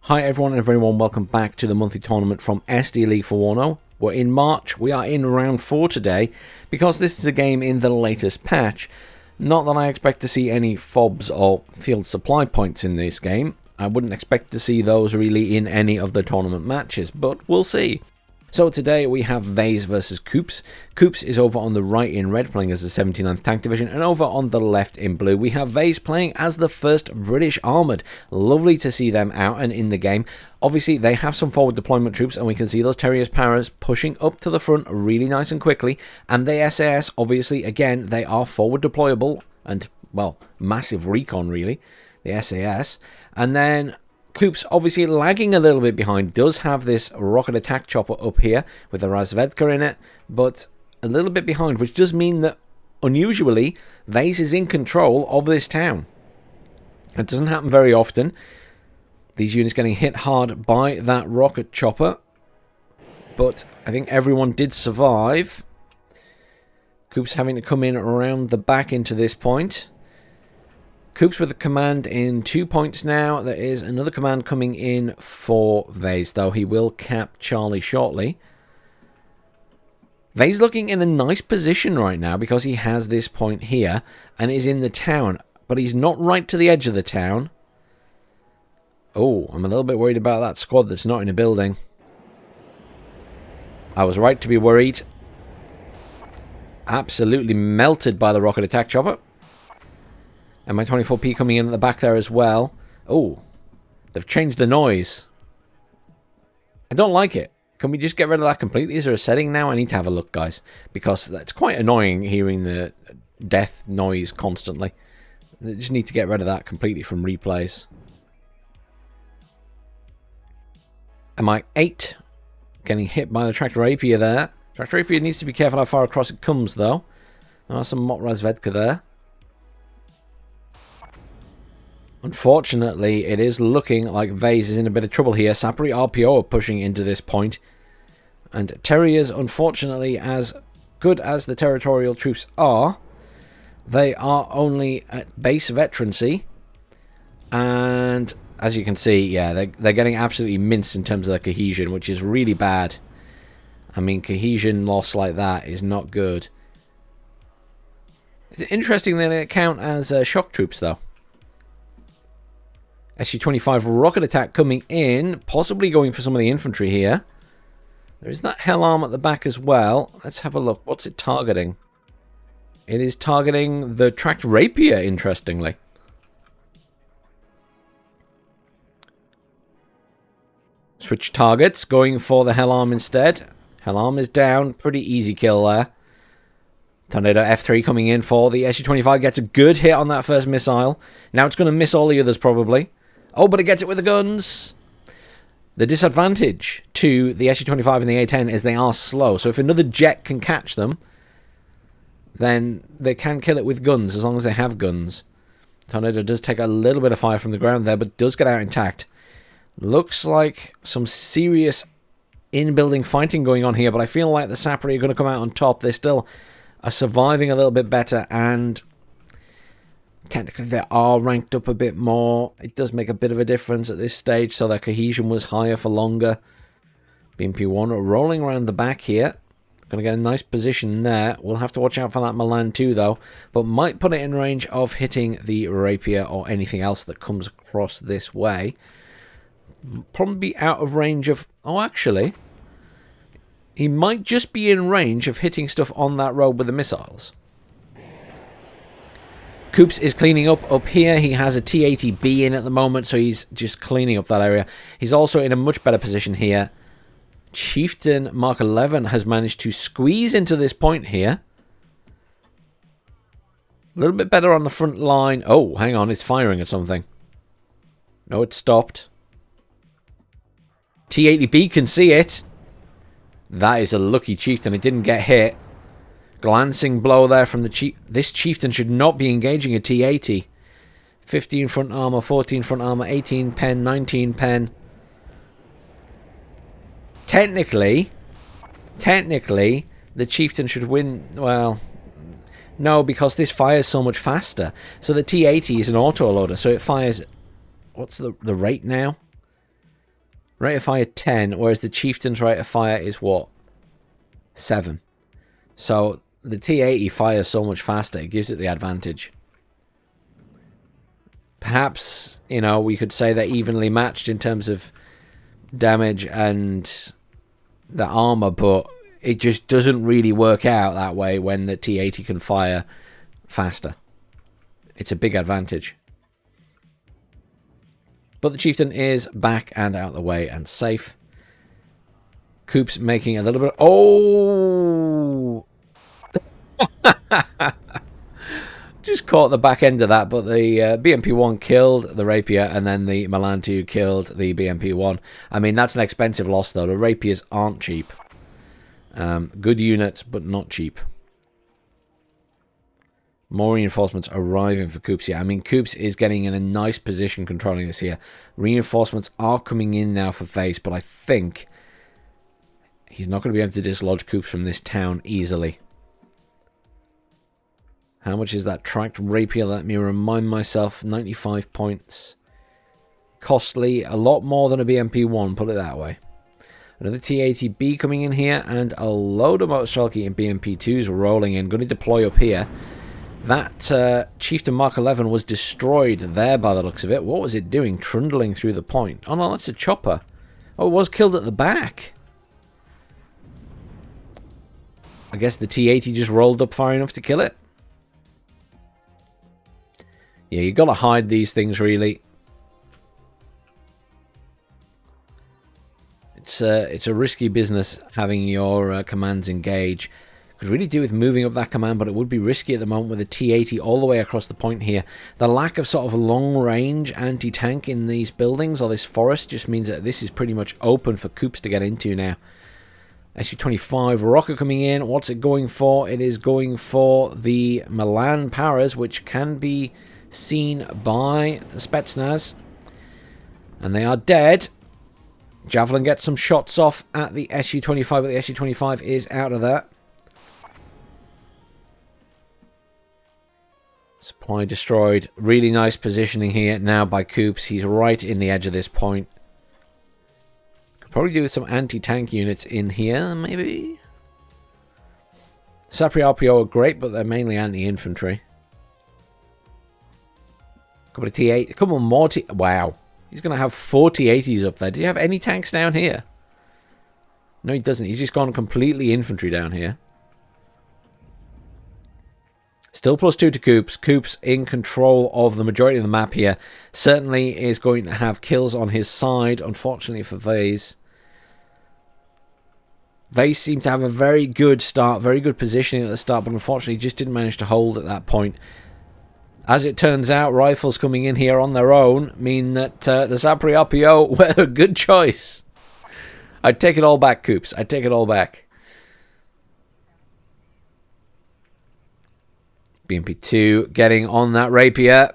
Hi everyone and a very warm welcome back to the monthly tournament from SD League for WARNO. We're in March, we are in round 4 today, because this is a game in the latest patch. Not that I expect to see any fobs or field supply points in this game. I wouldn't expect to see those really in any of the tournament matches, but we'll see. So today we have Vase versus Coopz. Coopz is over on the right in red, playing as the 79th Tank Division, and over on the left in blue we have Vase playing as the 1st British Armoured. Lovely to see them out and in the game. Obviously they have some forward deployment troops, and we can see those Terriers Paras pushing up to the front really nice and quickly, and the SAS, obviously, again, they are forward deployable, and, well, massive recon really, the SAS. And then Coopz, obviously lagging a little bit behind, does have this rocket attack chopper up here with a Razvedka in it, but a little bit behind, which does mean that, unusually, Vase is in control of this town. It doesn't happen very often. These units getting hit hard by that rocket chopper, but I think everyone did survive. Coopz having to come in around the back into this point. Coopz with a command in 2 points now. There is another command coming in for Vase, though he will cap Charlie shortly. Vase looking in a nice position right now because he has this point here and is in the town, but he's not right to the edge of the town. Oh, I'm a little bit worried about that squad that's not in a building. I was right to be worried. Absolutely melted by the rocket attack chopper. And my 24p coming in at the back there as well. Oh, they've changed the noise. I don't like it. Can we just get rid of that completely? Is there a setting now? I need to have a look, guys. Because that's quite annoying hearing the death noise constantly. I just need to get rid of that completely from replays. MI8 getting hit by the Tractor Rapier there. Tractor Rapier needs to be careful how far across it comes, though. There are some Mot Razvedka there. Unfortunately, it is looking like Vase is in a bit of trouble here. Sapri RPO are pushing into this point. And Terriers, unfortunately, as good as the territorial troops are, they are only at base veterancy. And as you can see, yeah, they're getting absolutely minced in terms of their cohesion, which is really bad. I mean, cohesion loss like that is not good. It's interesting that they count as shock troops, though. SU-25 rocket attack coming in, possibly going for some of the infantry here. There is that hell arm at the back as well. Let's have a look. What's it targeting? It is targeting the tracked rapier, interestingly. Switch targets, going for the hell arm instead. Hell arm is down. Pretty easy kill there. Tornado F3 coming in for the SU-25. Gets a good hit on that first missile. Now it's going to miss all the others, probably. Oh, but it gets it with the guns. The disadvantage to the SU-25 and the A-10 is they are slow. So if another jet can catch them, then they can kill it with guns as long as they have guns. Tornado does take a little bit of fire from the ground there, but does get out intact. Looks like some serious in-building fighting going on here, but I feel like the Sapri are going to come out on top. They still are surviving a little bit better, and technically they are ranked up a bit more. It does make a bit of a difference at this stage, so their cohesion was higher for longer. BMP-1 rolling around the back here. Going to get a nice position there. We'll have to watch out for that Milan too, though, but might put it in range of hitting the Rapier or anything else that comes across this way. Probably be out of range of... Oh, actually, he might just be in range of hitting stuff on that road with the missiles. Coopz is cleaning up here. He has a T-80B in at the moment, so he's just cleaning up that area. He's also in a much better position here. Chieftain Mark 11 has managed to squeeze into this point here. A little bit better on the front line. Oh, hang on, it's firing at something. No, it stopped. T-80B can see it. That is a lucky chieftain. It didn't get hit. Glancing blow there from the chief. This chieftain should not be engaging a T-80. 15 front armor, 14 front armor, 18 pen, 19 pen. Technically, the chieftain should win. Well, no, because this fires so much faster. So the T-80 is an auto-loader, so it fires... What's the rate now? Rate of fire 10, whereas the Chieftain's rate of fire is what? 7. So the T80 fires so much faster, it gives it the advantage. Perhaps, you know, we could say they're evenly matched in terms of damage and the armor, but it just doesn't really work out that way when the T80 can fire faster. It's a big advantage. But the Chieftain is back and out of the way and safe. Coopz making a little bit... Oh! Just caught the back end of that, but the BMP-1 killed the Rapier, and then the Milan 2 killed the BMP-1. I mean, that's an expensive loss, though. The Rapiers aren't cheap. Good units, but not cheap. More reinforcements arriving for Coopz here. I mean, Coopz is getting in a nice position controlling this here. Reinforcements are coming in now for Vase, but I think he's not going to be able to dislodge Coopz from this town easily. How much is that tracked Rapier? Let me remind myself. 95 points. Costly. A lot more than a BMP-1, put it that way. Another T-80B coming in here, and a load of Motorstrelki and BMP-2s rolling in. Going to deploy up here. That Chieftain Mark 11 was destroyed there by the looks of it. What was it doing? Trundling through the point. Oh no, that's a chopper. Oh, it was killed at the back. I guess the T-80 just rolled up far enough to kill it. Yeah, you got to hide these things, really. It's a risky business having your commands engage. Could really do with moving up that command, but it would be risky at the moment with a T-80 all the way across the point here. The lack of sort of long-range anti-tank in these buildings or this forest just means that this is pretty much open for Coopz to get into now. Su-25 rocket coming in. What's it going for? It is going for the Milan Paras, which can be seen by the Spetsnaz. And they are dead. Javelin gets some shots off at the Su-25, but the Su-25 is out of there. Supply destroyed. Really nice positioning here now by Coopz. He's right in the edge of this point. Could probably do with some anti-tank units in here, maybe. Sapri RPO are great, but they're mainly anti-infantry. Couple of T8. A couple more T... Wow. He's going to have 4 T80s up there. Does he have any tanks down here? No, he doesn't. He's just gone completely infantry down here. Still +2 to Coopz. Coopz in control of the majority of the map here. Certainly is going to have kills on his side, unfortunately for Vase. Vase seemed to have a very good start, very good positioning at the start, but unfortunately just didn't manage to hold at that point. As it turns out, rifles coming in here on their own mean that the Sapri RPO were a good choice. I'd take it all back, Coopz. I'd take it all back. BMP-2 getting on that Rapier.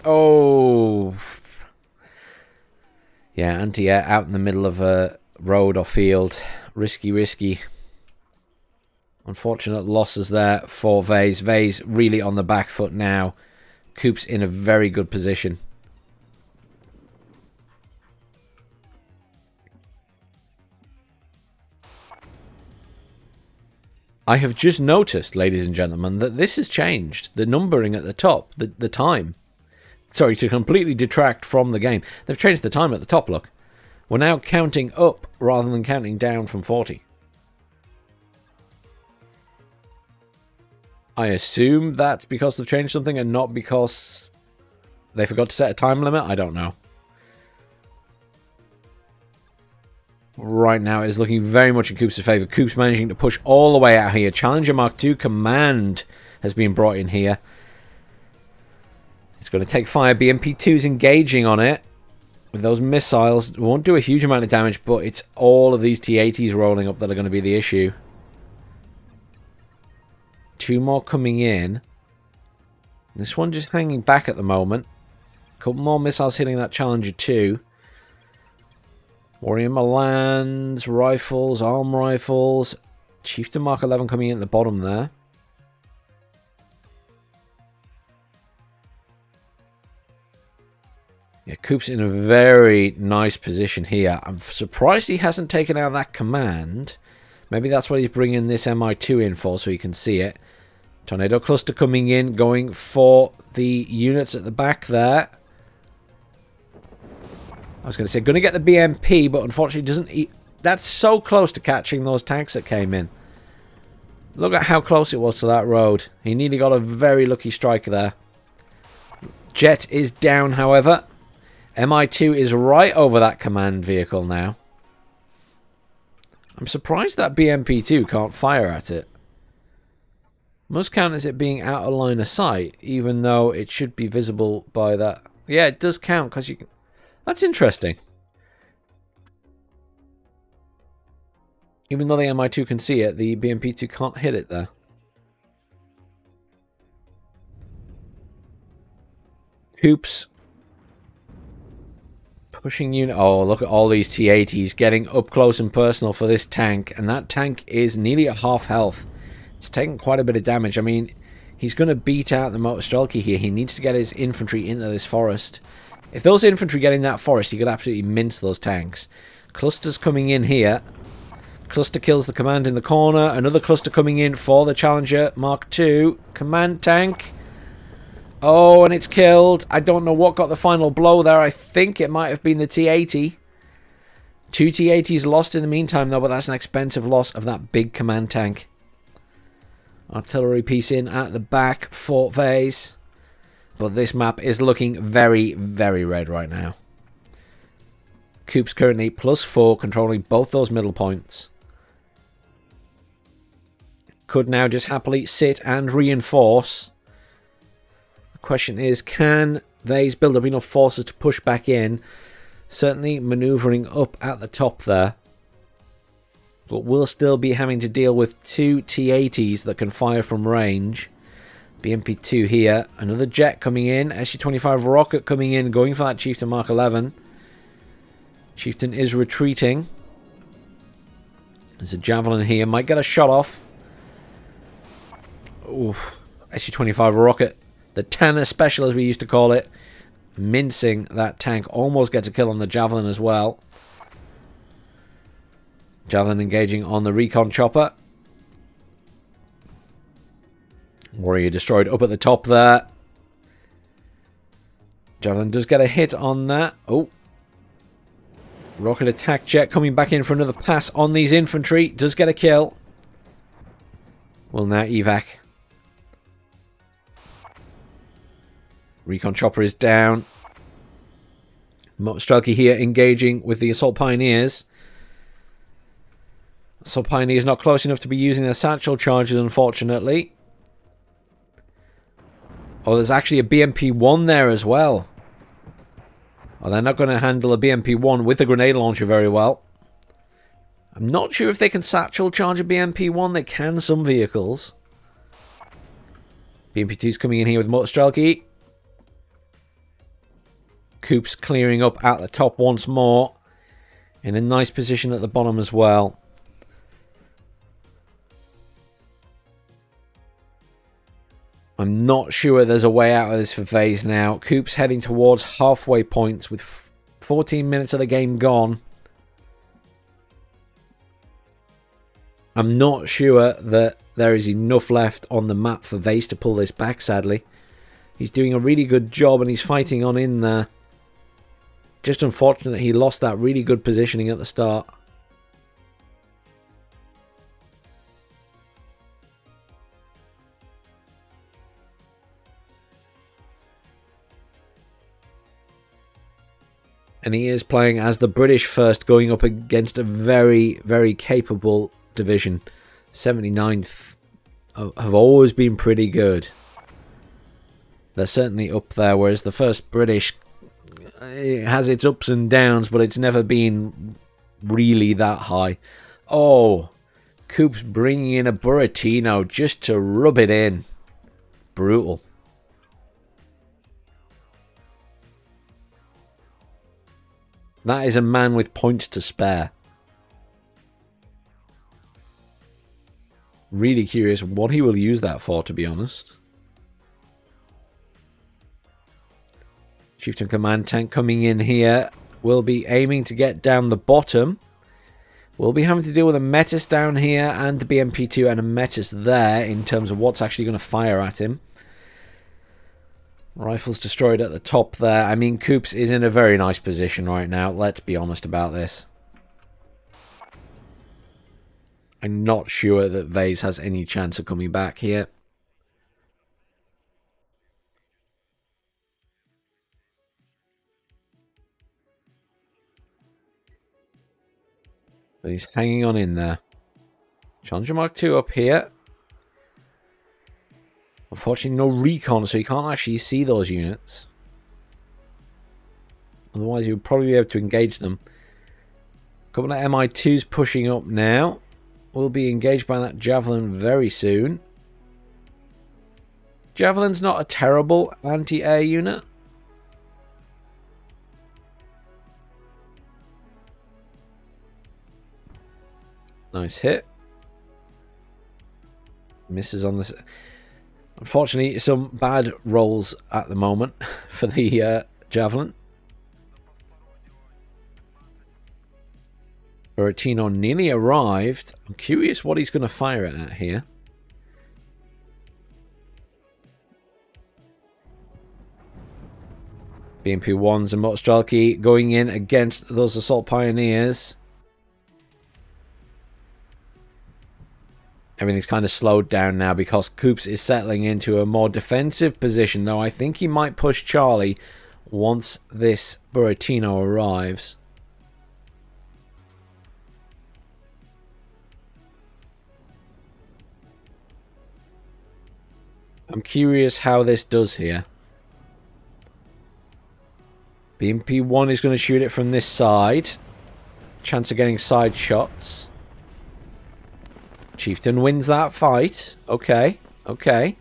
Oh. Yeah, anti-air out in the middle of a road or field. Risky, risky. Unfortunate losses there for Vase. Vase really on the back foot now. Coopz in a very good position. I have just noticed, ladies and gentlemen, that this has changed. The numbering at the top, the time. Sorry, to completely detract from the game. They've changed the time at the top, look. We're now counting up rather than counting down from 40. I assume that's because they've changed something and not because they forgot to set a time limit. I don't know. Right now, it is looking very much in Coopz' favour. Coopz managing to push all the way out here. Challenger Mark II command has been brought in here. It's going to take fire. BMP-2's engaging on it with those missiles. It won't do a huge amount of damage, but it's all of these T-80s rolling up that are going to be the issue. 2 more coming in. This one just hanging back at the moment. A couple more missiles hitting that Challenger 2. Warrior Milans, rifles, arm rifles. Chieftain Mark 11 coming in at the bottom there. Yeah, Coopz in a very nice position here. I'm surprised he hasn't taken out that command. Maybe that's what he's bringing this MI2 in for, so you can see it. Tornado cluster coming in, going for the units at the back there. I was going to say, going to get the BMP, but unfortunately doesn't... That's so close to catching those tanks that came in. Look at how close it was to that road. He nearly got a very lucky strike there. Jet is down, however. MI2 is right over that command vehicle now. I'm surprised that BMP2 can't fire at it. Must count as it being out of line of sight, even though it should be visible by that. Yeah, it does count, because you can... That's interesting. Even though the MI2 can see it, the BMP2 can't hit it there. Coopz. Pushing unit. Oh, look at all these T-80s getting up close and personal for this tank. And that tank is nearly at half health. It's taken quite a bit of damage. I mean, he's going to beat out the motor Strelky here. He needs to get his infantry into this forest. If those infantry get in that forest, he could absolutely mince those tanks. Clusters coming in here. Cluster kills the command in the corner. Another cluster coming in for the Challenger Mark II. Command tank. Oh, and it's killed. I don't know what got the final blow there. I think it might have been the T-80. 2 T-80s lost in the meantime, though, but that's an expensive loss of that big command tank. Artillery piece in at the back for Vase. But this map is looking very, very red right now. Coopz currently +4, controlling both those middle points. Could now just happily sit and reinforce. Question is, can Vase build up enough forces to push back in? Certainly maneuvering up at the top there. But we'll still be having to deal with 2 T-80s that can fire from range. BMP-2 here. Another jet coming in. SU-25 rocket coming in, going for that Chieftain Mark 11. Chieftain is retreating. There's a Javelin here. Might get a shot off. Oof. SU-25 rocket. The Tanner Special, as we used to call it. Mincing that tank. Almost gets a kill on the Javelin as well. Javelin engaging on the recon chopper. Warrior destroyed up at the top there. Javelin does get a hit on that. Oh. Rocket attack jet coming back in for another pass on these infantry. Does get a kill. Will now evac. Recon chopper is down. Strelky here engaging with the Assault Pioneers. Assault Pioneers not close enough to be using their satchel charges, unfortunately. Oh, there's actually a BMP-1 there as well. Oh, they're not going to handle a BMP-1 with a grenade launcher very well. I'm not sure if they can satchel charge a BMP-1. They can some vehicles. BMP-2's coming in here with motor Strelky. Coopz clearing up at the top once more. In a nice position at the bottom as well. I'm not sure there's a way out of this for Vase now. Coopz heading towards halfway points with 14 minutes of the game gone. I'm not sure that there is enough left on the map for Vase to pull this back, sadly. He's doing a really good job and he's fighting on in there. Just unfortunate he lost that really good positioning at the start. And he is playing as the British first, going up against a very, very capable division. 79th have always been pretty good. They're certainly up there, whereas the first British, it has its ups and downs, but it's never been really that high. Oh, Coopz bringing in a Buratino just to rub it in. Brutal. That is a man with points to spare. Really curious what he will use that for, to be honest. Chieftain Command Tank coming in here. We'll be aiming to get down the bottom. We'll be having to deal with a Metis down here and the BMP2 and a Metis there in terms of what's actually going to fire at him. Rifles destroyed at the top there. I mean, Coopz is in a very nice position right now. Let's be honest about this. I'm not sure that Vase has any chance of coming back here. But he's hanging on in there. Challenger Mark II up here. Unfortunately, no recon, so you can't actually see those units. Otherwise, you would probably be able to engage them. A couple of MI2s pushing up now. We'll be engaged by that Javelin very soon. Javelin's not a terrible anti-air unit. Nice hit. Misses on this. Unfortunately, some bad rolls at the moment for the Javelin. Buratino nearly arrived. I'm curious what he's going to fire it at here. BMP-1s and Motostrelki going in against those Assault Pioneers. Everything's kind of slowed down now because Coopz is settling into a more defensive position, though I think he might push Charlie once this Buratino arrives. I'm curious how this does here. BMP-1 is going to shoot it from this side. Chance of getting side shots. Chieftain wins that fight. Okay, okay.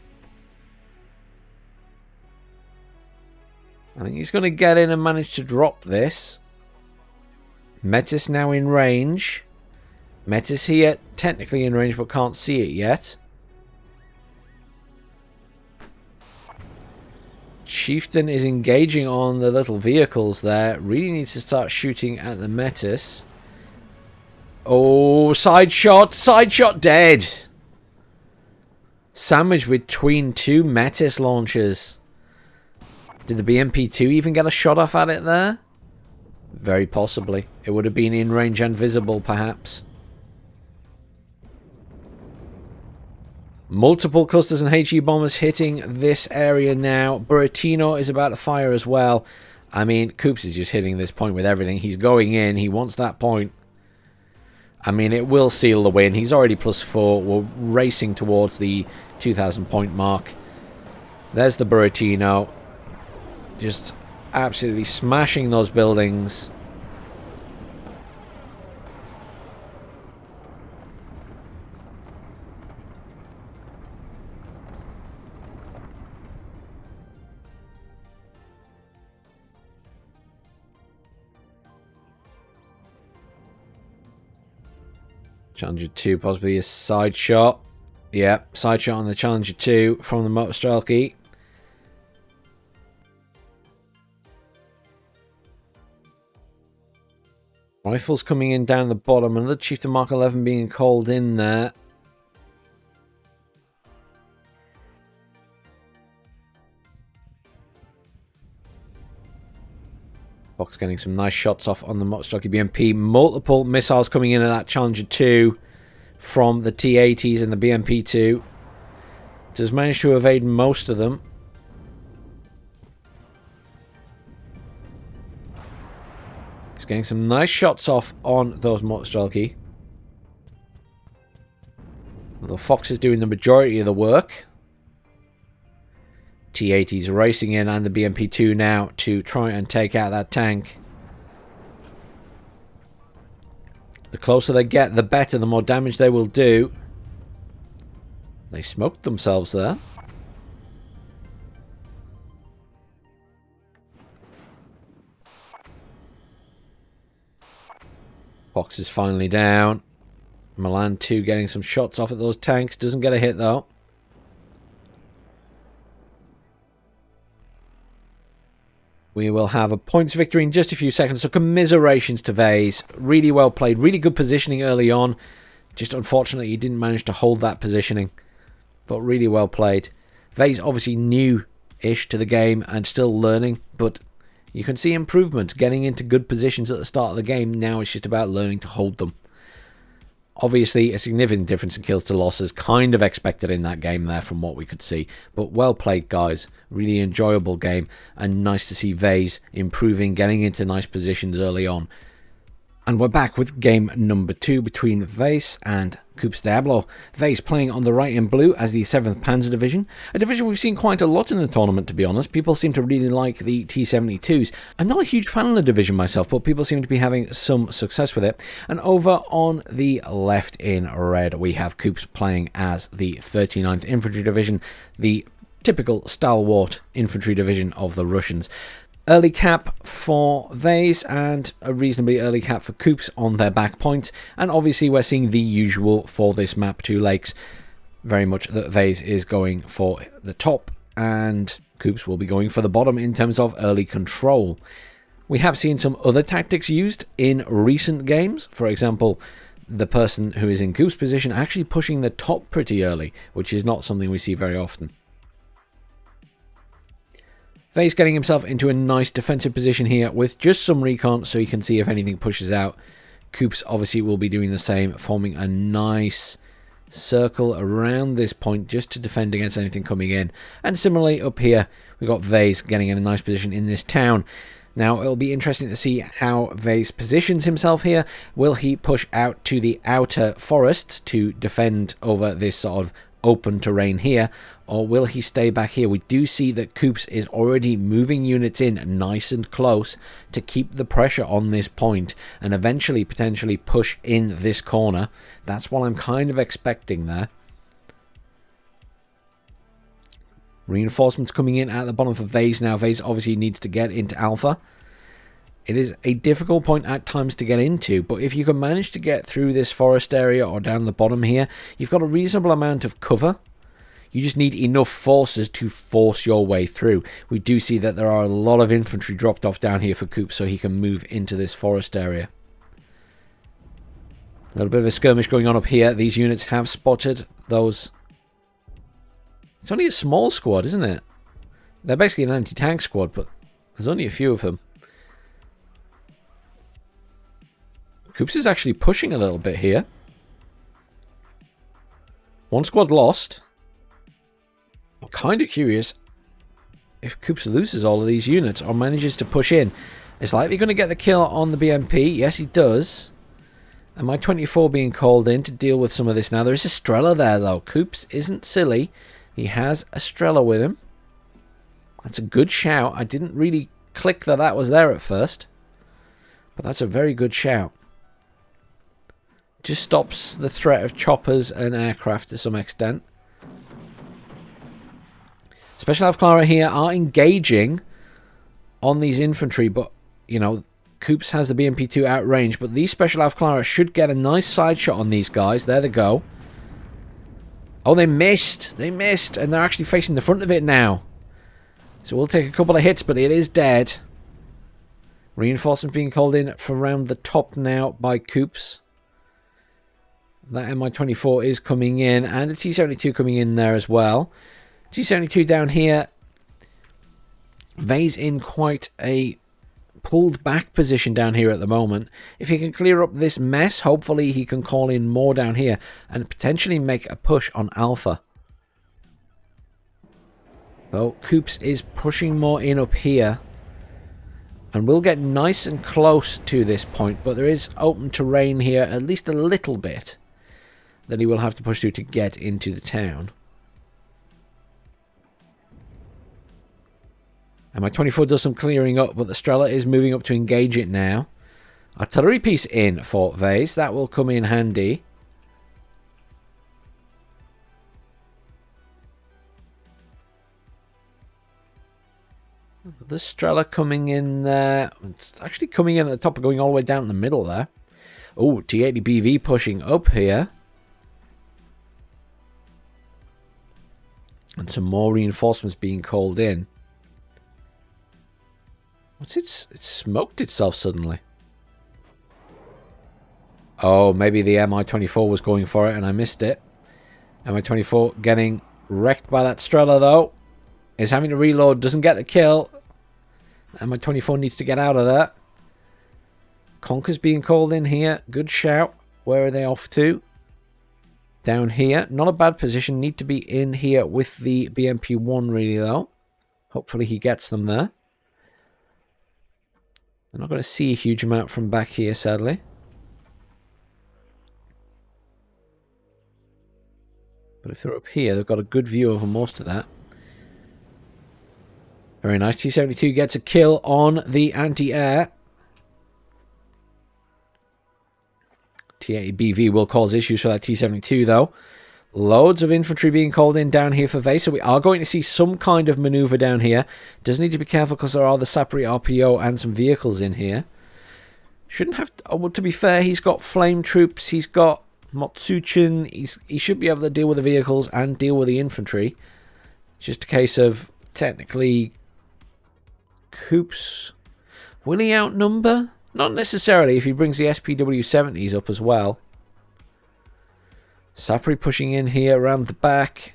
I think he's going to get in and manage to drop this. Metis now in range. Metis here, technically in range, but can't see it yet. Chieftain is engaging on the little vehicles there. Really needs to start shooting at the Metis. Oh, side shot dead. Sandwiched between two Metis launchers. Did the BMP-2 even get a shot off at it there? Very possibly. It would have been in range and visible, perhaps. Multiple clusters and HE bombers hitting this area now. Buratino is about to fire as well. I mean, Coopz is just hitting this point with everything. He's going in. He wants that point. I mean, it will seal the win. He's already +4. We're racing towards the 2,000 point mark. There's the Buratino. Just absolutely smashing those buildings. Challenger 2, possibly a side shot. Yep, side shot on the Challenger 2 from the Motostrelki. Rifles coming in down the bottom. Another Chieftain Mark 11 being called in there. Fox getting some nice shots off on the Motostrelki BMP. Multiple missiles coming in at that Challenger 2 from the T-80s and the BMP-2. Does manage to evade most of them. He's getting some nice shots off on those Motostrelki. The Fox is doing the majority of the work. T-80's racing in and the BMP-2 now to try and take out that tank. The closer they get, the better, the more damage they will do. They smoked themselves there. Fox is finally down. Milan 2 getting some shots off at those tanks. Doesn't get a hit though. We will have a points victory in just a few seconds, so commiserations to Vase. Really well played, really good positioning early on. Just unfortunately, he didn't manage to hold that positioning, but really well played. Vase obviously new-ish to the game and still learning, but you can see improvements, getting into good positions at the start of the game. Now it's just about learning to hold them. Obviously, a significant difference in kills to losses, kind of expected in that game there from what we could see. But well played, guys. Really enjoyable game, and nice to see Vase improving, getting into nice positions early on. And we're back with game number 2 between Vase and CoopzDiablo. Vase playing on the right in blue as the 7th Panzer Division, a division we've seen quite a lot in the tournament, to be honest. People seem to really like the T-72s. I'm not a huge fan of the division myself, but people seem to be having some success with it. And over on the left in red, we have Coopz playing as the 39th Infantry Division, the typical stalwart infantry division of the Russians. Early cap for Vase and a reasonably early cap for Coopz on their back point. And obviously we're seeing the usual for this map, 2 lakes. Very much that Vase is going for the top and Coopz will be going for the bottom in terms of early control. We have seen some other tactics used in recent games. For example, the person who is in Coopz position actually pushing the top pretty early, which is not something we see very often. Vase getting himself into a nice defensive position here with just some recon so he can see if anything pushes out. Coopz obviously will be doing the same, forming a nice circle around this point just to defend against anything coming in. And similarly up here, we've got Vase getting in a nice position in this town. Now, it'll be interesting to see how Vase positions himself here. Will he push out to the outer forests to defend over this sort of open terrain here, or will he stay back here? We do see that Coopz is already moving units in nice and close to keep the pressure on this point and eventually potentially push in this corner. That's what I'm kind of expecting there. Reinforcements coming in at the bottom for Vase now. Vase obviously needs to get into Alpha. It is a difficult point at times to get into, but if you can manage to get through this forest area or down the bottom here, you've got a reasonable amount of cover. You just need enough forces to force your way through. We do see that there are a lot of infantry dropped off down here for Coopz so he can move into this forest area. A little bit of a skirmish going on up here. These units have spotted those. It's only a small squad, isn't it? They're basically an anti-tank squad, but there's only a few of them. Coopz is actually pushing a little bit here. One squad lost. I'm kind of curious if Coopz loses all of these units or manages to push in. Is likely going to get the kill on the BMP. Yes, he does. And my 24 being called in to deal with some of this now. There is a Strela there, though. Coopz isn't silly. He has a Strela with him. That's a good shout. I didn't really click that that was there at first. But that's a very good shout. Just stops the threat of choppers and aircraft to some extent. Special Alpha Clara here are engaging on these infantry, but, you know, Coopz has the BMP-2 outrange, but these Special Alpha Clara should get a nice side shot on these guys. There they go. Oh, they missed. They missed, and they're actually facing the front of it now. So we'll take a couple of hits, but it is dead. Reinforcement being called in from around the top now by Coopz. That Mi-24 is coming in, and a T-72 coming in there as well. T-72 down here. Vase in quite a pulled back position down here at the moment. If he can clear up this mess, hopefully he can call in more down here and potentially make a push on Alpha. Though Coopz is pushing more in up here. And we'll get nice and close to this point, but there is open terrain here, at least a little bit, that he will have to push through to get into the town. And my 24 does some clearing up, but the Strela is moving up to engage it now. Artillery piece in for Vase. That will come in handy. The Strela coming in there. It's actually coming in at the top and going all the way down in the middle there. Oh, T-80BV pushing up here. And some more reinforcements being called in. What's it smoked itself suddenly. Oh, maybe the Mi-24 was going for it and I missed it. Mi-24 getting wrecked by that Strela though. Is having to reload, doesn't get the kill. Mi-24 needs to get out of there. Conker's being called in here. Good shout. Where are they off to? Down here. Not a bad position. Need to be in here with the BMP-1 really though. Hopefully he gets them there. I'm not going to see a huge amount from back here, sadly. But if they're up here, they've got a good view over most of that. Very nice. T-72 gets a kill on the anti-air. T-80BV will cause issues for that T-72, though. Loads of infantry being called in down here for Vase, so we are going to see some kind of maneuver down here. Does need to be careful because there are the Sapri RPO and some vehicles in here. Shouldn't have to, well, to be fair, he's got flame troops, he's got Motsuchin, he should be able to deal with the vehicles and deal with the infantry. It's just a case of, technically, Coopz, will he outnumber? Not necessarily if he brings the SPW-70s up as well. Sapri pushing in here around the back.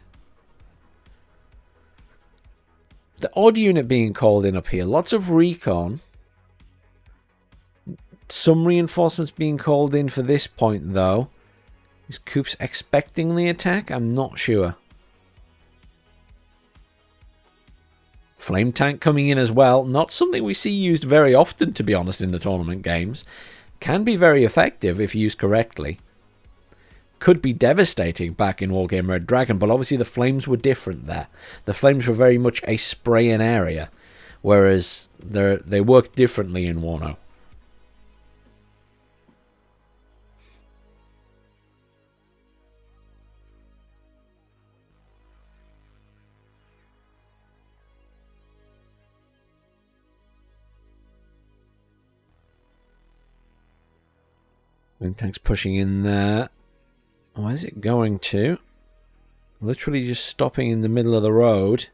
The odd unit being called in up here. Lots of recon. Some reinforcements being called in for this point though. Is Coopz expecting the attack? I'm not sure. Flame tank coming in as well. Not something we see used very often, to be honest, in the tournament games. Can be very effective if used correctly. Could be devastating back in Wargame Red Dragon, but obviously the flames were different there. The flames were very much a spray-in area, whereas they work differently in WARNO. Wind tank's pushing in there. Where's it going to? Literally just stopping in the middle of the road.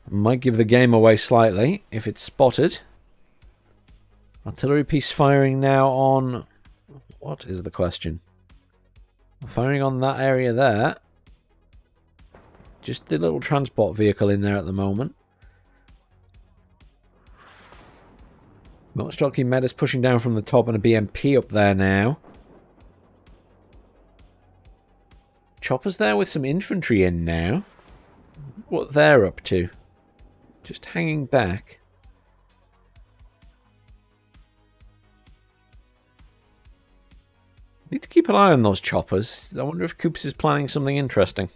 Might give the game away slightly if it's spotted. Artillery piece firing now on... What is the question? Firing on that area there. Just the little transport vehicle in there at the moment. Motorstocky Metas pushing down from the top and a BMP up there now. Chopper's there with some infantry in now. What they're up to. Just hanging back. Need to keep an eye on those choppers. I wonder if Coopz is planning something interesting.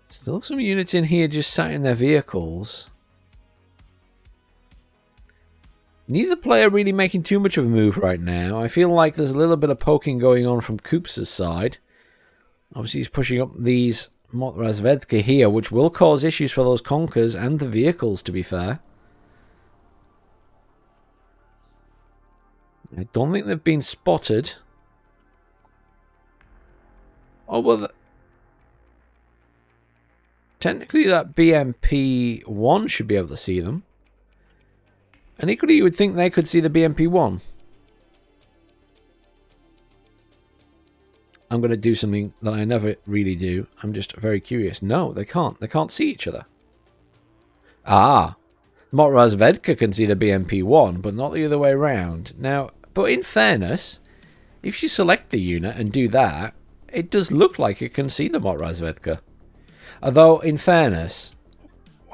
Still some units in here just sat in their vehicles. Neither player really making too much of a move right now. I feel like there's a little bit of poking going on from Coopz's side. Obviously he's pushing up these Motrazvedka here, which will cause issues for those Conkers and the vehicles, to be fair. I don't think they've been spotted. Oh, well... Technically that BMP-1 should be able to see them. And equally you would think they could see the BMP-1. I'm going to do something that I never really do. I'm just very curious. No, they can't. They can't see each other. Ah. Motrazvedka can see the BMP-1, but not the other way around. Now, but in fairness, if you select the unit and do that, it does look like it can see the Motrazvedka. Although, in fairness,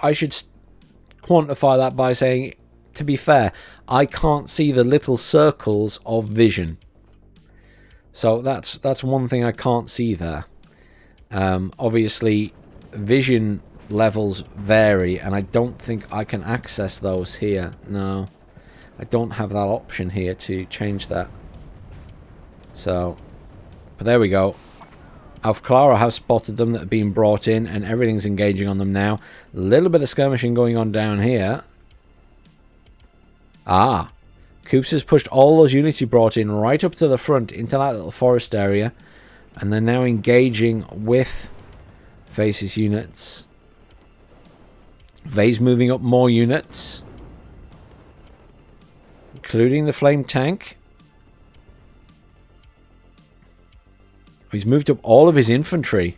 I should quantify that by saying, to be fair, I can't see the little circles of vision. So that's one thing I can't see there. Obviously, vision levels vary, and I don't think I can access those here. No, I don't have that option here to change that. So, but there we go. Alpha Clara have spotted them that have been brought in, and everything's engaging on them now. A little bit of skirmishing going on down here. Ah, Coopz has pushed all those units he brought in right up to the front into that little forest area. And they're now engaging with Vase's units. Vase moving up more units, including the flame tank. He's moved up all of his infantry.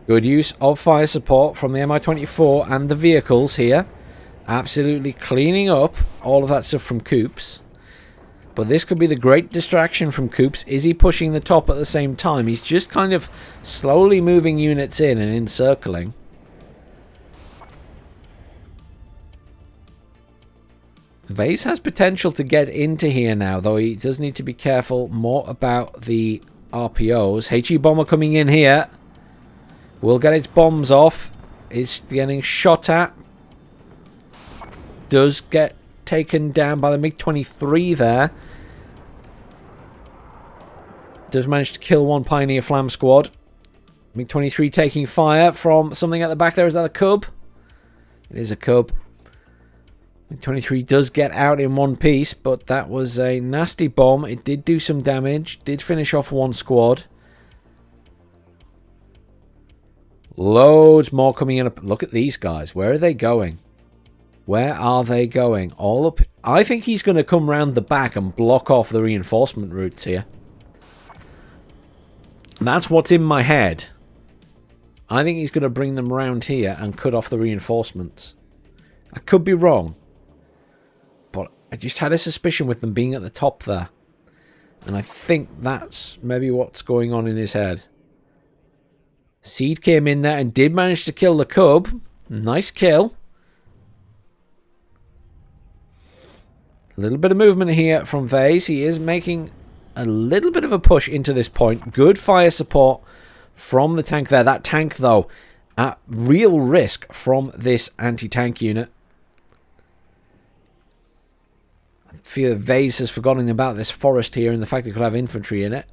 Good use of fire support from the Mi-24 and the vehicles here. Absolutely cleaning up all of that stuff from Coopz. But this could be the great distraction from Coopz. Is he pushing the top at the same time? He's just kind of slowly moving units in and encircling. Vase has potential to get into here now, though he does need to be careful more about the RPOs. HE bomber coming in here. Will get its bombs off. It's getting shot at. Does get taken down by the MiG-23 there. Does manage to kill one Pioneer Flam squad. MiG-23 taking fire from something at the back there. Is that a Cub? It is a Cub. MiG-23 does get out in one piece, but that was a nasty bomb. It did do some damage. Did finish off one squad. Loads more coming in. Look at these guys. Where are they going? Where are they going? All up. I think he's going to come round the back and block off the reinforcement routes here. That's what's in my head. I think he's going to bring them round here and cut off the reinforcements. I could be wrong. But I just had a suspicion with them being at the top there. And I think that's maybe what's going on in his head. Seed came in there and did manage to kill the Cub. Nice kill. A little bit of movement here from Vase. He is making a little bit of a push into this point. Good fire support from the tank there. That tank, though, at real risk from this anti-tank unit. I feel Vase has forgotten about this forest here and the fact it could have infantry in it.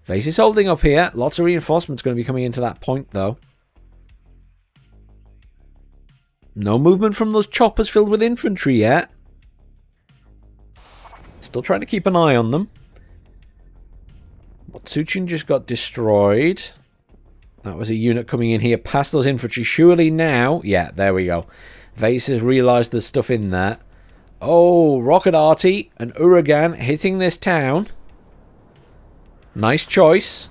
Vase is holding up here. Lots of reinforcements going to be coming into that point, though. No movement from those choppers filled with infantry yet. Still trying to keep an eye on them. Watsuchin just got destroyed. That was a unit coming in here past those infantry. Surely now... Yeah, there we go. Vase has realised there's stuff in there. Oh, Rocket Arty and Uragan hitting this town. Nice choice.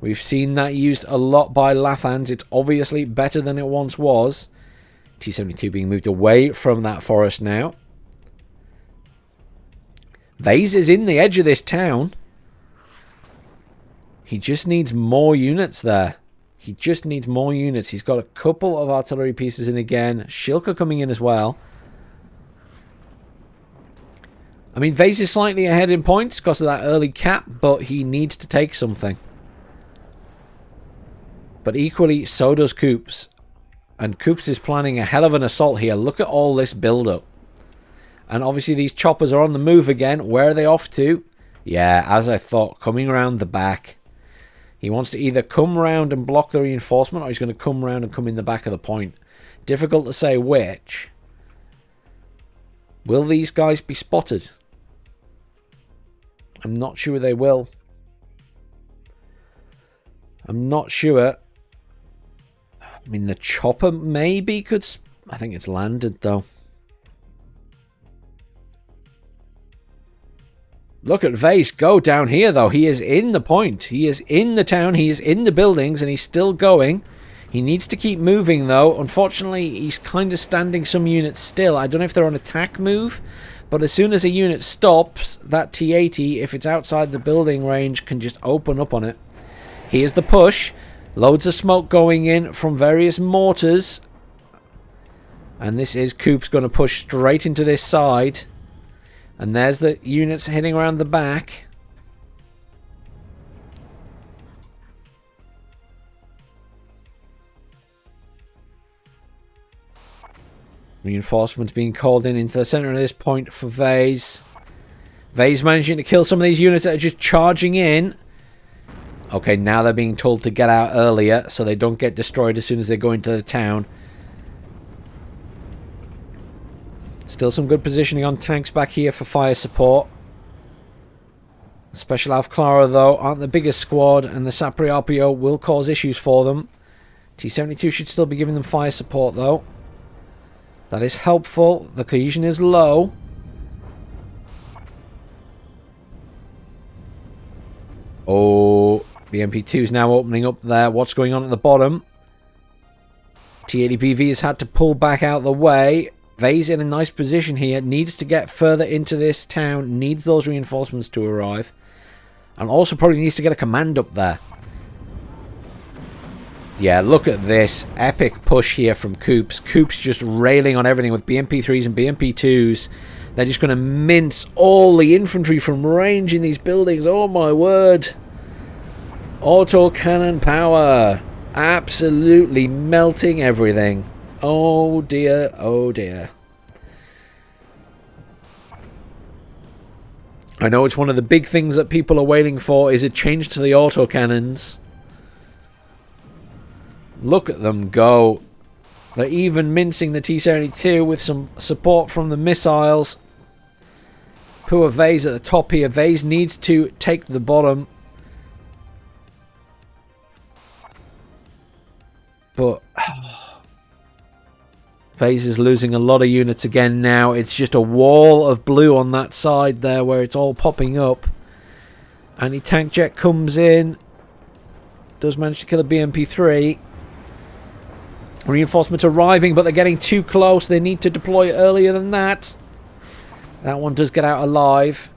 We've seen that used a lot by Lathans. It's obviously better than it once was. T-72 being moved away from that forest now. Vase is in the edge of this town. He just needs more units there. He just needs more units. He's got a couple of artillery pieces in again. Shilka coming in as well. I mean, Vase is slightly ahead in points because of that early cap, but he needs to take something. But equally, so does Coopz. And Coopz is planning a hell of an assault here. Look at all this build-up. And obviously these choppers are on the move again. Where are they off to? Yeah, as I thought, coming around the back. He wants to either come around and block the reinforcement, or he's going to come around and come in the back of the point. Difficult to say which. Will these guys be spotted? I'm not sure they will. I'm not sure. I mean, the chopper maybe could... I think it's landed, though. Look at Vase go down here, though. He is in the point. He is in the town. He is in the buildings, and he's still going. He needs to keep moving, though. Unfortunately, he's kind of standing some units still. I don't know if they're on attack move, but as soon as a unit stops, that T-80, if it's outside the building range, can just open up on it. Here's the push. Loads of smoke going in from various mortars. And this is Coopz going to push straight into this side. And there's the units heading around the back. Reinforcements being called in into the center of this point for Vase. Vase managing to kill some of these units that are just charging in. Okay, now they're being told to get out earlier so they don't get destroyed as soon as they go into the town. Still some good positioning on tanks back here for fire support. Special Alf Clara, though, aren't the biggest squad, and the Sapri RPO will cause issues for them. T-72 should still be giving them fire support, though. That is helpful. The cohesion is low. Oh, BMP-2 is now opening up there. What's going on at the bottom? T-80PV has had to pull back out the way. Vase in a nice position here. Needs to get further into this town. Needs those reinforcements to arrive. And also probably needs to get a command up there. Yeah, look at this. Epic push here from Coopz. Coopz just railing on everything with BMP-3s and BMP-2s. They're just going to mince all the infantry from range in these buildings. Oh my word. Autocannon power. Absolutely melting everything. Oh dear, oh dear. I know it's one of the big things that people are waiting for is a change to the autocannons. Look at them go. They're even mincing the T-72 with some support from the missiles. Poor Vase at the top here. Vase needs to take the bottom. But Vase is losing a lot of units again now. It's just a wall of blue on that side there where it's all popping up. Anti-tank jet comes in. Does manage to kill a BMP-3. Reinforcements arriving, but they're getting too close. They need to deploy earlier than that. That one does get out alive.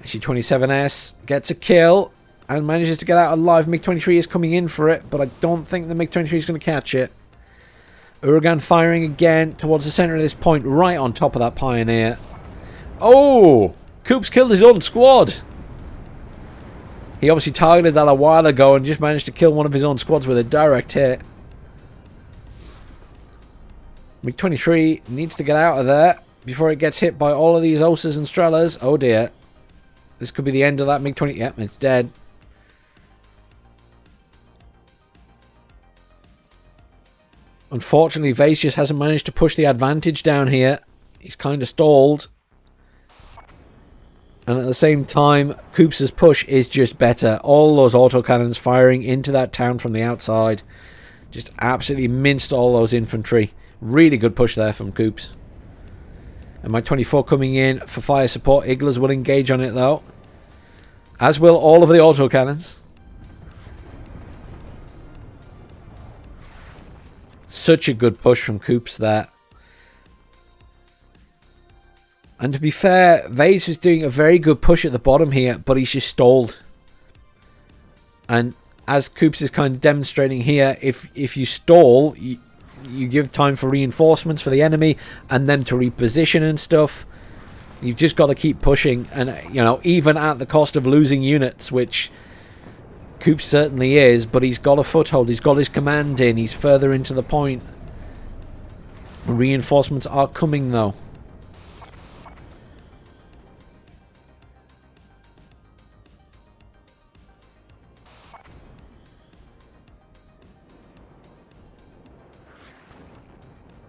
SU-27S gets a kill and manages to get out alive. MiG-23 is coming in for it, but I don't think the MiG-23 is going to catch it. Uragan firing again towards the center of this point, right on top of that Pioneer. Oh! Coopz killed his own squad. He obviously targeted that a while ago and just managed to kill one of his own squads with a direct hit. MiG-23 needs to get out of there before it gets hit by all of these Osas and Strelas. Oh dear. This could be the end of that MiG-20. Yep, it's dead. Unfortunately, Vase just hasn't managed to push the advantage down here. He's kind of stalled. And at the same time, Coopz's push is just better. All those autocannons firing into that town from the outside. Just absolutely minced all those infantry. Really good push there from Coopz. And MiG-24 coming in for fire support. Iglas will engage on it though. As will all of the autocannons. Such a good push from Coopz there. And to be fair, Vase was doing a very good push at the bottom here, but he's just stalled. And as Coopz is kind of demonstrating here, if you stall, you give time for reinforcements for the enemy and them to reposition and stuff. You've just got to keep pushing, and you know, even at the cost of losing units, which Coopz certainly is, but he's got a foothold, he's got his command in, he's further into the point. Reinforcements are coming though.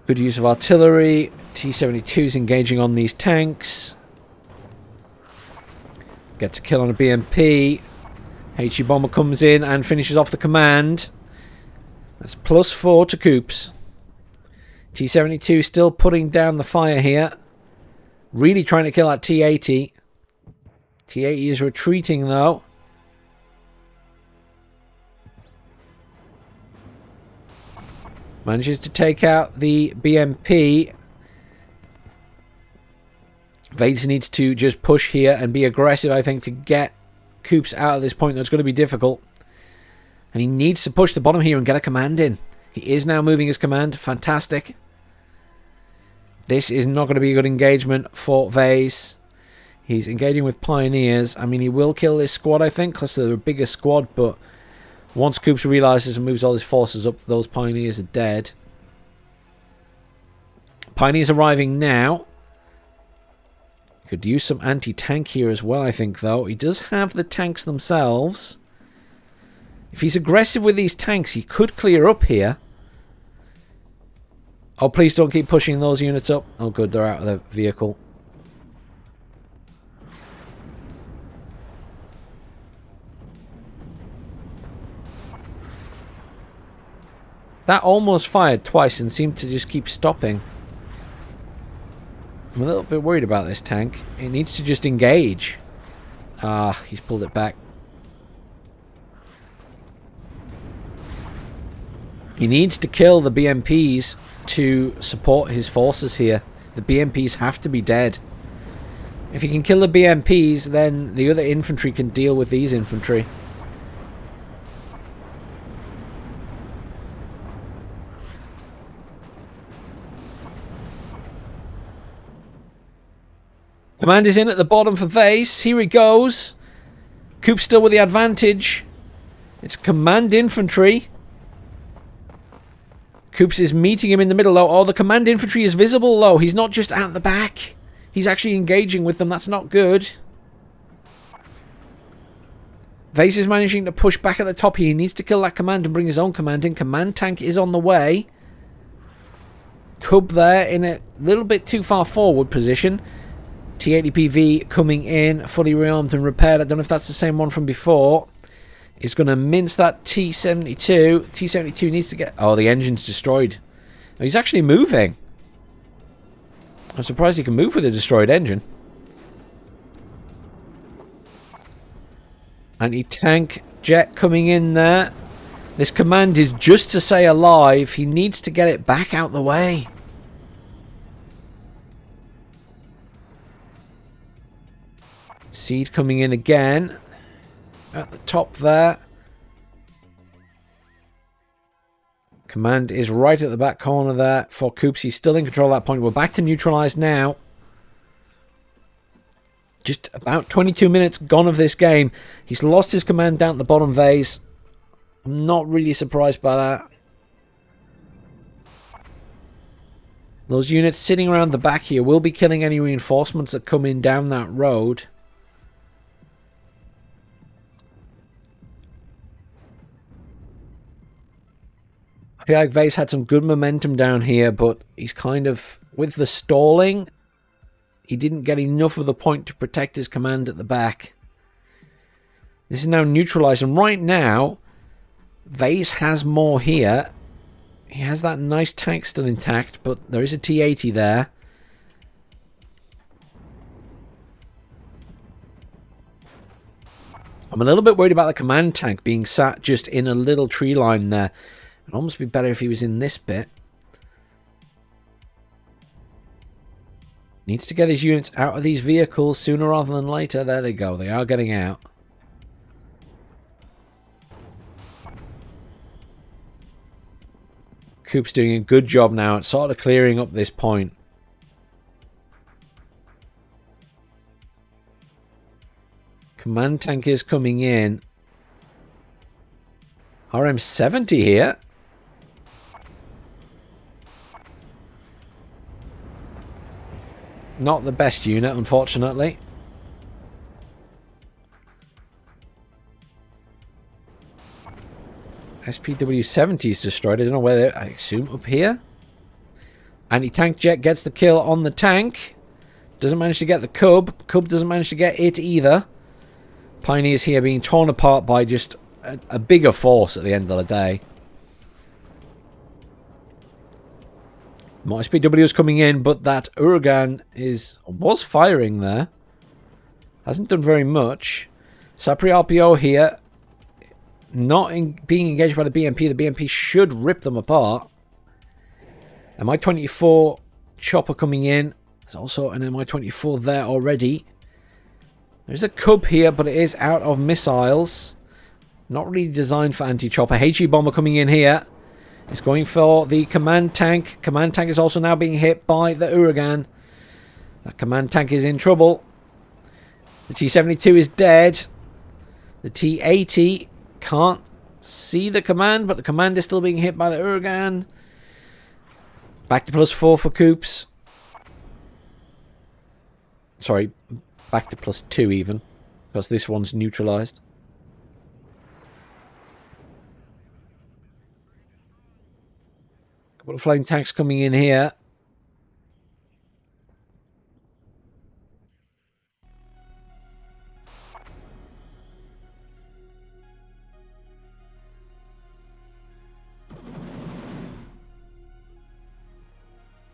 Good use of artillery. T-72's engaging on these tanks. Gets a kill on a BMP. HE bomber comes in and finishes off the command. That's +4 to Coopz. T-72 still putting down the fire here. Really trying to kill that T-80. T-80 is retreating though. Manages to take out the BMP. Vase needs to just push here and be aggressive, I think, to get Coopz out of this point. That's going to be difficult. And he needs to push the bottom here and get a command in. He is now moving his command. Fantastic. This is not going to be a good engagement for Vase. He's engaging with Pioneers. I mean, he will kill this squad, I think, because they're a bigger squad, but once Coopz realizes and moves all his forces up, those Pioneers are dead. Pioneers arriving now. Could use some anti-tank here as well, I think, though. He does have the tanks themselves. If he's aggressive with these tanks, he could clear up here. Oh, please don't keep pushing those units up. Oh, good, they're out of the vehicle. That almost fired twice and seemed to just keep stopping. I'm a little bit worried about this tank. It needs to just engage. Ah, he's pulled it back. He needs to kill the BMPs to support his forces here. The BMPs have to be dead. If he can kill the BMPs, then the other infantry can deal with these infantry. Command is in at the bottom for Vase. Here he goes. Coopz still with the advantage. It's command infantry. Coopz is meeting him in the middle, though. Oh, the command infantry is visible, though. He's not just at the back. He's actually engaging with them. That's not good. Vase is managing to push back at the top here. He needs to kill that command and bring his own command in. Command tank is on the way. Coopz there in a little bit too far forward position. T80PV coming in, fully rearmed and repaired. I don't know if that's the same one from before. He's going to mince that T72. T72 needs to get... Oh, the engine's destroyed. Oh, he's actually moving. I'm surprised he can move with a destroyed engine. Anti-tank jet coming in there. This command is just to say alive. He needs to get it back out the way. Seed coming in again. At the top there. Command is right at the back corner there for Coopz. He's still in control of that point. We're back to neutralized now. Just about 22 minutes gone of this game. He's lost his command down at the bottom Vase. I'm not really surprised by that. Those units sitting around the back here will be killing any reinforcements that come in down that road. I feel like Vase had some good momentum down here, but he's kind of, with the stalling, he didn't get enough of the point to protect his command at the back. This is now neutralized, and right now, Vase has more here. He has that nice tank still intact, but there is a T80 there. I'm a little bit worried about the command tank being sat just in a little tree line there. It'd almost be better if he was in this bit. Needs to get his units out of these vehicles sooner rather than later. There they go. They are getting out. Coopz doing a good job now at sort of clearing up this point. Command tank is coming in. RM70 here. Not the best unit, unfortunately. SPW-70 is destroyed. I don't know where they're... I assume up here? Anti-tank jet gets the kill on the tank. Doesn't manage to get the Cub. Cub doesn't manage to get it either. Pioneers here being torn apart by just a bigger force at the end of the day. More SPW is coming in, but that Uragan was firing there. Hasn't done very much. Sapri RPO here. Not being engaged by the BMP. The BMP should rip them apart. Mi-24 chopper coming in. There's also an Mi-24 there already. There's a Cub here, but it is out of missiles. Not really designed for anti-chopper. HE bomber coming in here. It's going for the command tank. Command tank is also now being hit by the Uragan. That command tank is in trouble. The T-72 is dead. The T-80 can't see the command, but the command is still being hit by the Uragan. Back to +4 for Coopz. Sorry, back to +2 even, because this one's neutralized. Couple of flame tanks coming in here.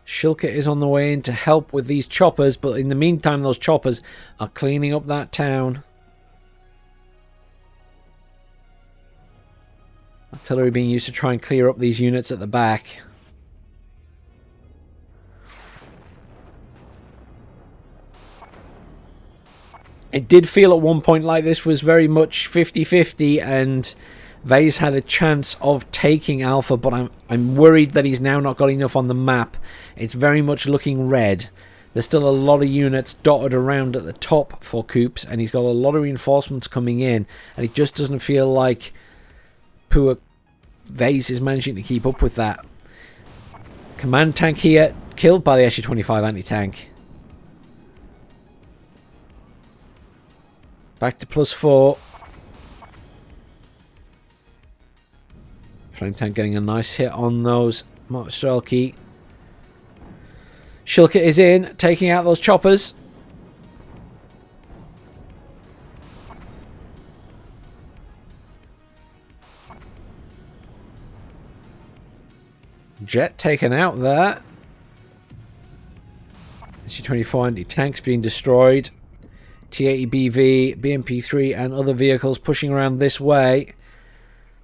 Shilka is on the way in to help with these choppers, but in the meantime, those choppers are cleaning up that town. Artillery being used to try and clear up these units at the back. It did feel at one point like this was very much 50-50 and Vase had a chance of taking Alpha, but I'm worried that he's now not got enough on the map. It's very much looking red. There's still a lot of units dotted around at the top for Coopz, and he's got a lot of reinforcements coming in, and it just doesn't feel like poor Vase is managing to keep up with that. Command tank here, killed by the SU-25 anti-tank. Back to +4. Flame tank getting a nice hit on those Strelki. Shilka is in, taking out those choppers. Jet taken out there. SU-24 anti-tanks being destroyed. T-80BV, BMP-3 and other vehicles pushing around this way.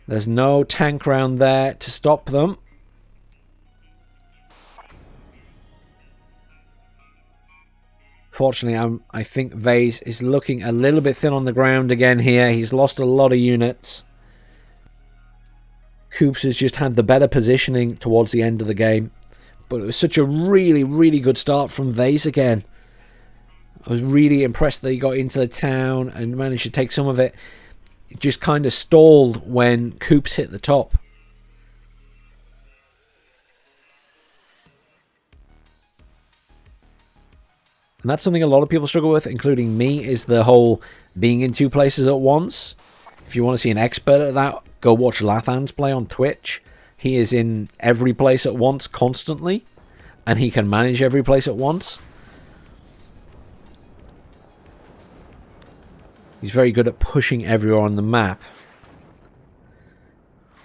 There's no tank round there to stop them. Fortunately, I think Vase is looking a little bit thin on the ground again here. He's lost a lot of units. Coopz has just had the better positioning towards the end of the game. But it was such a really, really good start from Vase again. I was really impressed that he got into the town and managed to take some of it. It just kind of stalled when Coopz hit the top. And that's something a lot of people struggle with, including me, is the whole being in two places at once. If you want to see an expert at that, go watch Lathan's play on Twitch. He is in every place at once constantly, and he can manage every place at once. He's very good at pushing everywhere on the map.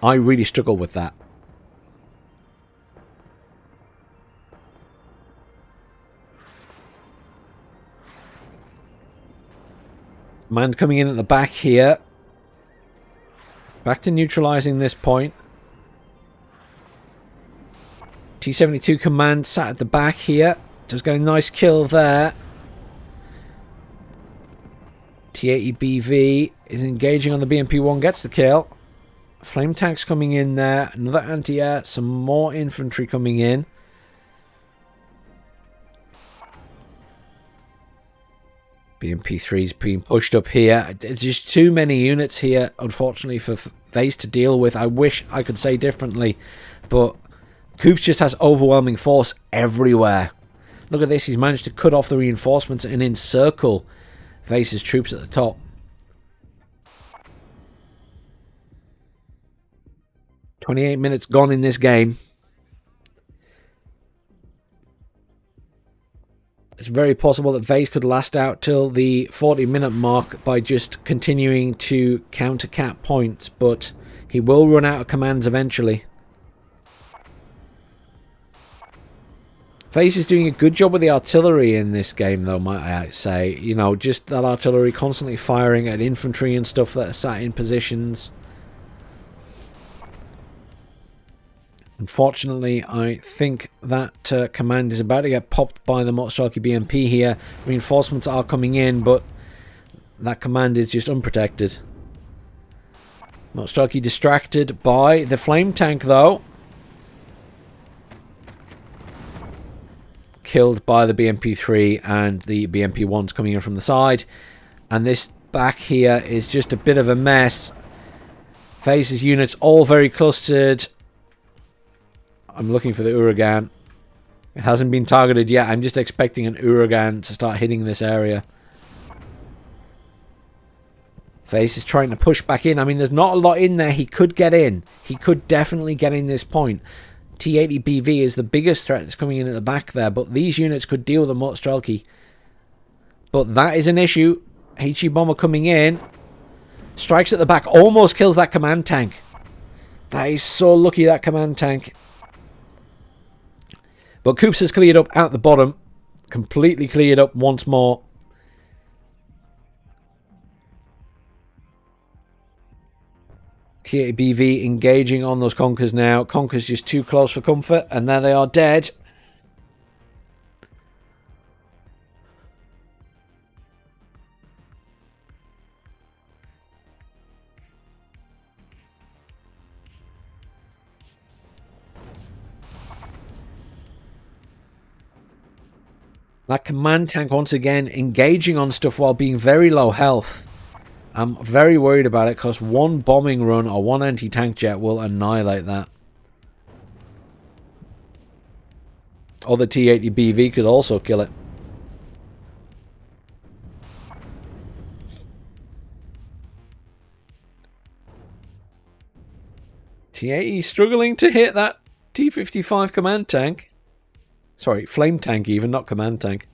I really struggle with that. Command coming in at the back here. Back to neutralizing this point. T-72 command sat at the back here. Just got a nice kill there. T-80BV is engaging on the BMP-1, gets the kill. Flame tanks coming in there. Another anti-air. Some more infantry coming in. BMP-3 is being pushed up here. There's just too many units here, unfortunately, for Vase to deal with. I wish I could say differently, but Coopz just has overwhelming force everywhere. Look at this. He's managed to cut off the reinforcements and encircle Vase's troops at the top. "28 minutes gone in this game. It's very possible that Vase could last out till the 40-minute mark by just continuing to counter cap points, but he will run out of commands eventually. Vase is doing a good job with the artillery in this game, though, might I say. You know, just that artillery constantly firing at infantry and stuff that are sat in positions. Unfortunately, I think that command is about to get popped by the Motostrelki BMP here. Reinforcements are coming in, but that command is just unprotected. Motostrelki distracted by the flame tank, though. Killed by the BMP-3 and the BMP-1s coming in from the side. And this back here is just a bit of a mess. Vase's units all very clustered. I'm looking for the Uragan. It hasn't been targeted yet. I'm just expecting an Uragan to start hitting this area. Vase is trying to push back in. I mean, there's not a lot in there. He could get in. He could definitely get in this point. T80BV is the biggest threat that's coming in at the back there, but these units could deal with the Motorstrelki. But that is an issue. HE Bomber coming in. Strikes at the back. Almost kills that command tank. That is so lucky, that command tank. But Coopz has cleared up at the bottom. Completely cleared up once more. T80BV engaging on those Conkers now. Conkers just too close for comfort. And there they are, dead. That command tank once again engaging on stuff while being very low health. I'm very worried about it because one bombing run or one anti-tank jet will annihilate that. Or the T80BV could also kill it. T80 struggling to hit that T55 command tank. Sorry, flame tank even, not command tank.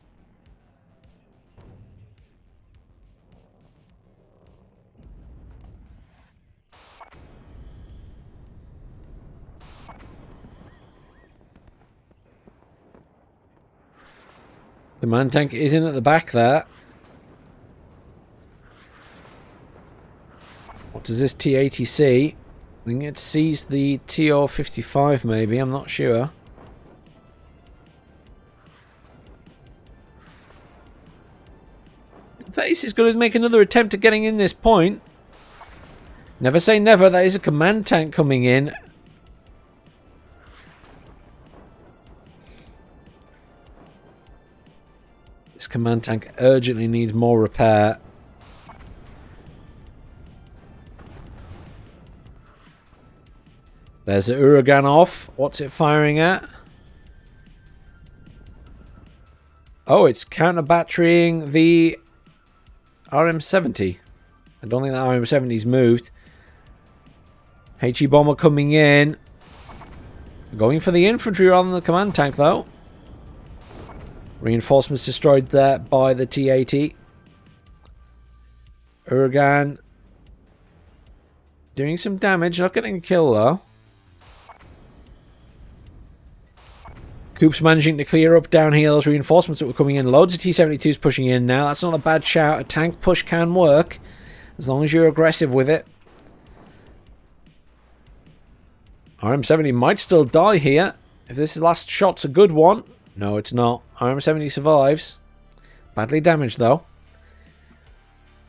Command tank is in at the back there. What does this T80 see? I think it sees the TO55 maybe, I'm not sure. Vase is going to make another attempt at getting in this point. Never say never, that is a command tank coming in. This command tank urgently needs more repair. There's the Uragan off. What's it firing at? Oh, it's counter-batterying the RM70. I don't think that RM70's moved. HE Bomber coming in. Going for the infantry rather than the command tank, though. Reinforcements destroyed there by the T80. Uragan doing some damage. Not getting a kill, though. Coopz managing to clear up down here those reinforcements that were coming in. Loads of T-72s pushing in now. That's not a bad shout. A tank push can work as long as you're aggressive with it. RM70 might still die here. If this last shot's a good one. No, it's not. RM70 survives. Badly damaged, though.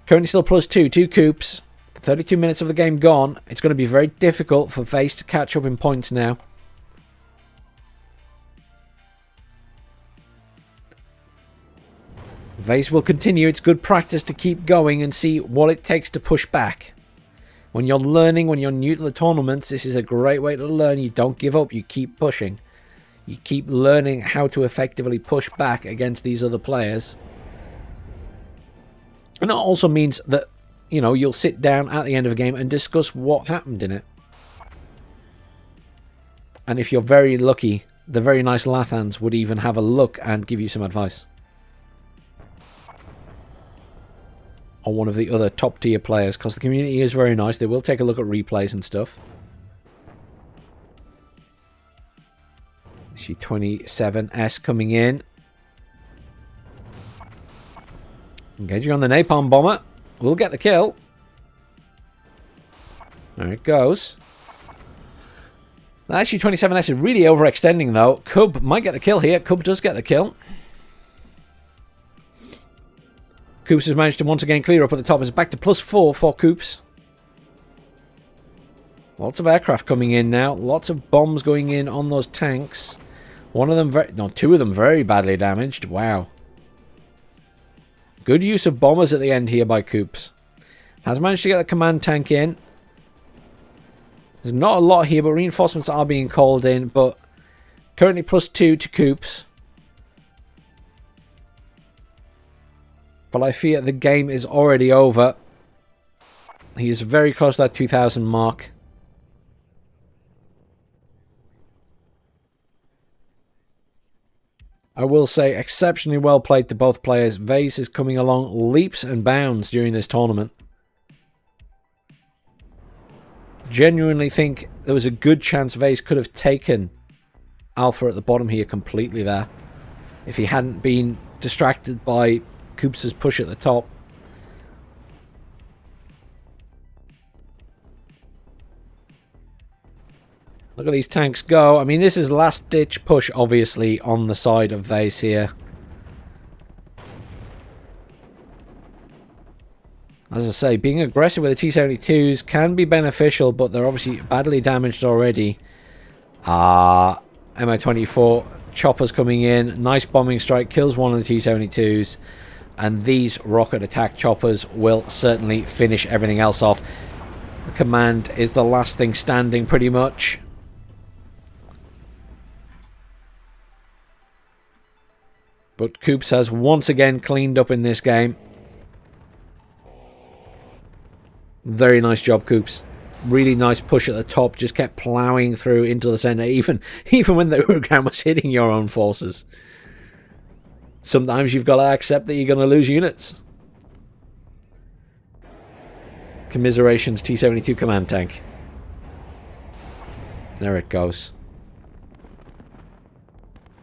Currently still +2. 2 Coopz. 32 minutes of the game gone. It's going to be very difficult for Vase to catch up in points now. Vase will continue. It's good practice to keep going and see what it takes to push back. When you're learning, when you're new to the tournaments, this is a great way to learn. You don't give up. You keep pushing. You keep learning how to effectively push back against these other players. And that also means that, you know, you'll sit down at the end of a game and discuss what happened in it. And if you're very lucky, the very nice Lathans would even have a look and give you some advice. On one of the other top tier players, because the community is very nice. They will take a look at replays and stuff. See 27S coming in. Engaging on the Napalm Bomber. We'll get the kill. There it goes. That SU-27S is really overextending though. Coopz might get the kill here. Coopz does get the kill. Coopz has managed to once again clear up at the top. It's back to +4 for Coopz. Lots of aircraft coming in now. Lots of bombs going in on those tanks. One of them, two of them very badly damaged. Wow. Good use of bombers at the end here by Coopz. Has managed to get the command tank in. There's not a lot here, but reinforcements are being called in. But currently +2 to Coopz. But I fear the game is already over. He is very close to that 2,000 mark. I will say exceptionally well played to both players. Vase is coming along leaps and bounds during this tournament. Genuinely think there was a good chance Vase could have taken Alpha at the bottom here completely there, if he hadn't been distracted by Coopz's push at the top. Look at these tanks go. I mean, this is last ditch push, obviously, on the side of Vase here. As I say, being aggressive with the T-72s can be beneficial, but they're obviously badly damaged already. Mi-24 choppers coming in. Nice bombing strike. Kills one of the T-72s. And these rocket attack choppers will certainly finish everything else off. The command is the last thing standing, pretty much. But Coopz has once again cleaned up in this game. Very nice job, Coopz. Really nice push at the top. Just kept ploughing through into the center, even when the Huracan was hitting your own forces. Sometimes you've got to accept that you're going to lose units. Commiserations T-72 command tank. There it goes.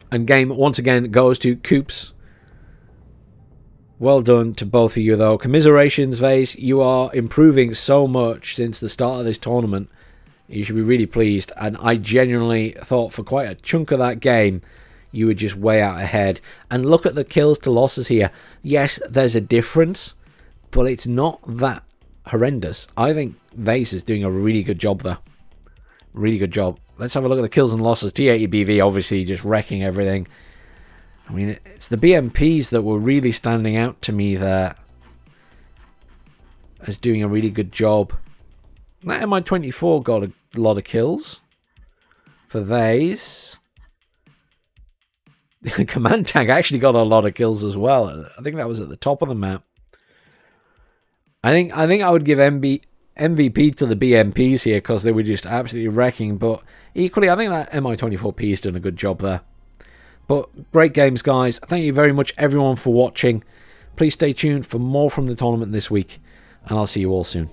And game once again goes to Coopz. Well done to both of you, though. Commiserations, Vase. You are improving so much since the start of this tournament. You should be really pleased. And I genuinely thought for quite a chunk of that game, you were just way out ahead. And look at the kills to losses here. Yes, there's a difference, but it's not that horrendous. I think Vase is doing a really good job there. Really good job. Let's have a look at the kills and losses. T-80BV obviously just wrecking everything. I mean, it's the BMPs that were really standing out to me there as doing a really good job. That Mi-24 got a lot of kills for Vase. The command tank actually got a lot of kills as well. I think that was at the top of the map. I think I would give MVP to the BMPs here because they were just absolutely wrecking. But equally, I think that Mi-24P has done a good job there. But great games, guys. Thank you very much, everyone, for watching. Please stay tuned for more from the tournament this week, and I'll see you all soon.